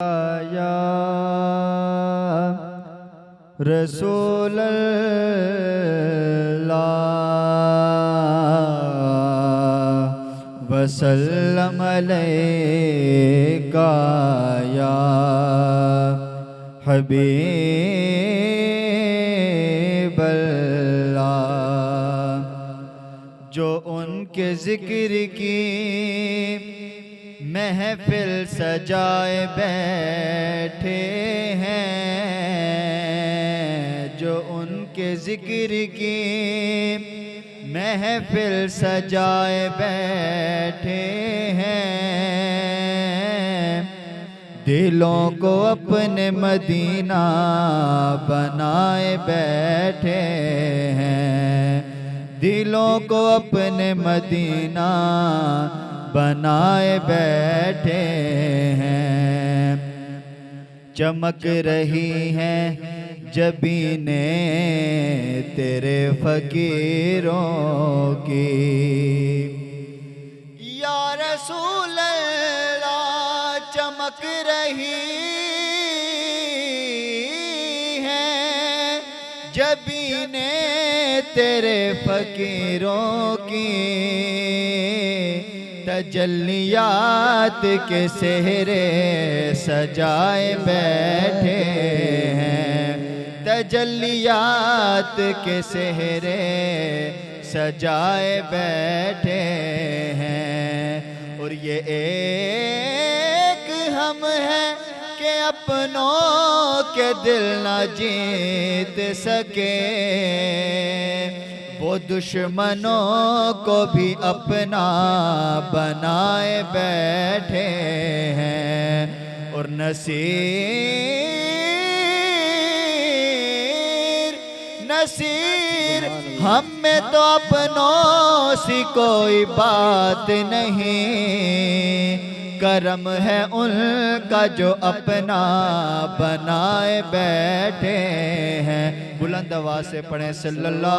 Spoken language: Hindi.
या रसूल अल्लाह वसल्लम अलैका या हबीब अल्लाह। जो उनके जिक्र की महफिल सजाए बैठे हैं, जो उनके जिक्र की महफिल सजाए बैठे हैं, दिलों को अपने मदीना बनाए बैठे हैं, दिलों को अपने मदीना बनाए बैठे हैं। चमक रही हैं जबीनें तेरे फकीरों की, या रसूल अल्लाह चमक रही हैं जबीनें तेरे फकीरों की, तजल्लियात के सेहरे सजाए बैठे हैं, तजल्लियात के सेहरे सजाए बैठे हैं। और ये एक हम हैं कि अपनों के दिल न जीत सके, वो दुश्मनों को भी अपना बनाए बैठे हैं। और नसीर हम में तो अपनों सी कोई बात नहीं, करम है उनका जो अपना बनाए बैठे हैं। बुलंद आवाज से पढ़ें सल्लल्लाहु